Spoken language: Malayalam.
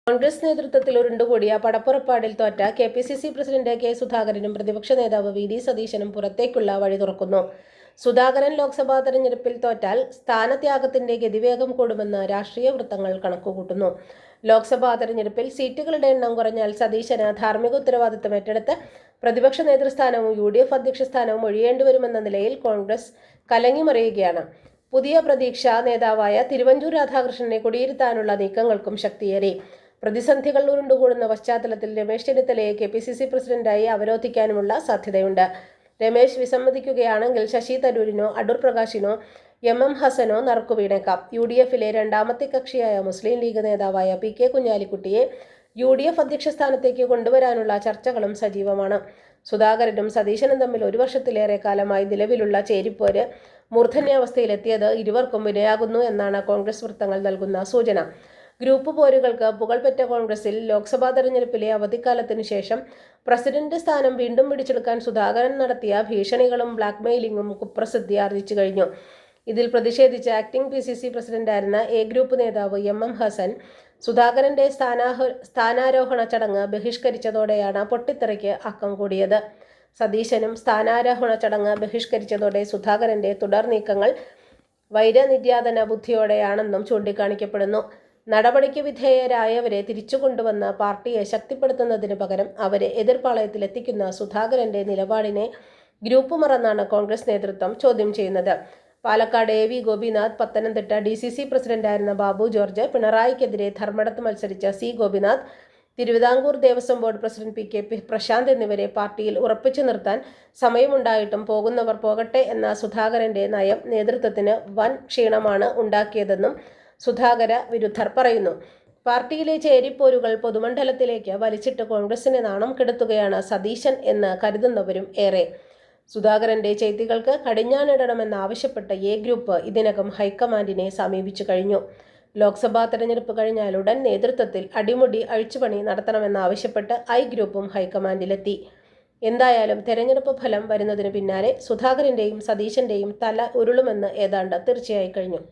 കോൺഗ്രസ് നേതൃത്വത്തിൽ ഉരുണ്ടുകൂടിയ പടപ്പുറപ്പാടിൽ തോറ്റ കെ.പി.സി.സി പ്രസിഡന്റ് കെ. സുധാകരനും പ്രതിപക്ഷ നേതാവ് വി.ഡി. സതീശനും പുറത്തേക്കുള്ള വഴി തുറക്കുന്നു. സുധാകരൻ ലോക്സഭാ തെരഞ്ഞെടുപ്പിൽ തോറ്റാൽ സ്ഥാനത്യാഗത്തിന്റെ ഗതിവേഗം കൂടുമെന്ന് രാഷ്ട്രീയ വൃത്തങ്ങൾ കണക്കുകൂട്ടുന്നു. ലോക്സഭാ തെരഞ്ഞെടുപ്പിൽ സീറ്റുകളുടെ എണ്ണം കുറഞ്ഞാൽ സതീശന് ധാർമ്മിക ഉത്തരവാദിത്തം ഏറ്റെടുത്ത് പ്രതിപക്ഷ നേതൃസ്ഥാനവും യു.ഡി.എഫ് അധ്യക്ഷ സ്ഥാനവും ഒഴിയേണ്ടിവരുമെന്ന നിലയിൽ കോൺഗ്രസ് കലങ്ങിമറിയുകയാണ്. പുതിയ പ്രതീക്ഷാ നേതാവായ തിരുവഞ്ചൂർ രാധാകൃഷ്ണനെ കുടിയിരുത്താനുള്ള നീക്കങ്ങൾക്കും ശക്തിയേറി. പ്രതിസന്ധികൾ ഉരുണ്ടുകൂടുന്ന പശ്ചാത്തലത്തിൽ രമേശ് ചെന്നിത്തലയെ കെ.പി.സി.സി പ്രസിഡന്റായി അവരോധിക്കാനുമുള്ള സാധ്യതയുണ്ട്. രമേശ് വിസമ്മതിക്കുകയാണെങ്കിൽ ശശി തരൂരിനോ അടൂർ പ്രകാശിനോ എം ഹസനോ നറുക്കുവീണേക്കാം. യു.ഡി.എഫിലെ രണ്ടാമത്തെ കക്ഷിയായ മുസ്ലിം ലീഗ് നേതാവായ പി.കെ. കുഞ്ഞാലിക്കുട്ടിയെ യു.ഡി.എഫ് അധ്യക്ഷ സ്ഥാനത്തേക്ക് കൊണ്ടുവരാനുള്ള ചർച്ചകളും സജീവമാണ്. സുധാകരനും സതീശനും തമ്മിൽ 1 വർഷത്തിലേറെ കാലമായി നിലവിലുള്ള ചേരിപ്പോര് മൂർധന്യാവസ്ഥയിലെത്തിയത് ഇരുവർക്കും വിനയാകുന്നു എന്നാണ് കോൺഗ്രസ് വൃത്തങ്ങൾ നൽകുന്ന സൂചന. ഗ്രൂപ്പ് പോരുകൾക്ക് പുകൾപെറ്റ കോൺഗ്രസിൽ ലോക്സഭാ തെരഞ്ഞെടുപ്പിലെ അവധിക്കാലത്തിനു ശേഷം പ്രസിഡന്റ് സ്ഥാനം വീണ്ടും പിടിച്ചെടുക്കാൻ സുധാകരൻ നടത്തിയ ഭീഷണികളും ബ്ലാക്ക്മെയിലിംഗും കുപ്രസിദ്ധി ആർജിച്ചു കഴിഞ്ഞു. ഇതിൽ പ്രതിഷേധിച്ച് ആക്ടിംഗ് പി.സി.സി പ്രസിഡന്റായിരുന്ന എ ഗ്രൂപ്പ് നേതാവ് എം ഹസൻ സുധാകരന്റെ സ്ഥാനാരോഹണ ചടങ്ങ് ബഹിഷ്കരിച്ചതോടെയാണ് പൊട്ടിത്തെറിക്ക് ആക്കം കൂടിയത്. സതീശനും സ്ഥാനാരോഹണ ചടങ്ങ് ബഹിഷ്കരിച്ചതോടെ സുധാകരന്റെ തുടർ നീക്കങ്ങൾ വൈരനിര്യാതന ബുദ്ധിയോടെയാണെന്നും ചൂണ്ടിക്കാണിക്കപ്പെടുന്നു. നടപടിക്ക് വിധേയരായവരെ തിരിച്ചുകൊണ്ടുവന്ന് പാർട്ടിയെ ശക്തിപ്പെടുത്തുന്നതിന് പകരം അവരെ എതിർപ്പാളയത്തിലെത്തിക്കുന്ന സുധാകരന്റെ നിലപാടിനെ ഗ്രൂപ്പ് മറന്നാണ് കോൺഗ്രസ് നേതൃത്വം ചോദ്യം ചെയ്യുന്നത്. പാലക്കാട് എ.വി. ഗോപിനാഥ്, പത്തനംതിട്ട ഡി.സി.സി പ്രസിഡന്റായിരുന്ന ബാബു ജോർജ്, പിണറായിക്കെതിരെ ധർമ്മടത്ത് മത്സരിച്ച C. Gopinath, Travancore Devaswom board president P K. Prashanth എന്നിവരെ പാർട്ടിയിൽ ഉറപ്പിച്ചു നിർത്താൻ സമയമുണ്ടായിട്ടും പോകുന്നവർ പോകട്ടെ എന്ന സുധാകരന്റെ നയം നേതൃത്വത്തിന് വൻ ക്ഷീണമാണ് ഉണ്ടാക്കിയതെന്നും സുധാകര വിരുദ്ധർ പറയുന്നു. പാർട്ടിയിലെ ചേരിപ്പോരുകൾ പൊതുമണ്ഡലത്തിലേക്ക് വലിച്ചിട്ട് കോൺഗ്രസിനെ നാണം കെടുത്തുകയാണ് സതീശൻ എന്ന് കരുതുന്നവരും ഏറെ. സുധാകരന്റെ ചെയ്തികൾക്ക് കടിഞ്ഞാണിടണമെന്നാവശ്യപ്പെട്ട എ ഗ്രൂപ്പ് ഇതിനകം ഹൈക്കമാൻഡിനെ സമീപിച്ചു കഴിഞ്ഞു. ലോക്സഭാ തെരഞ്ഞെടുപ്പ് കഴിഞ്ഞാൽ ഉടൻ നേതൃത്വത്തിൽ അടിമുടി അഴിച്ചുപണി നടത്തണമെന്നാവശ്യപ്പെട്ട് ഐ ഗ്രൂപ്പും ഹൈക്കമാൻഡിലെത്തി. എന്തായാലും തെരഞ്ഞെടുപ്പ് ഫലം വരുന്നതിനു പിന്നാലെ സുധാകരന്റെയും സതീശന്റെയും തല ഉരുളുമെന്ന് ഏതാണ്ട് തീർച്ചയായി കഴിഞ്ഞു.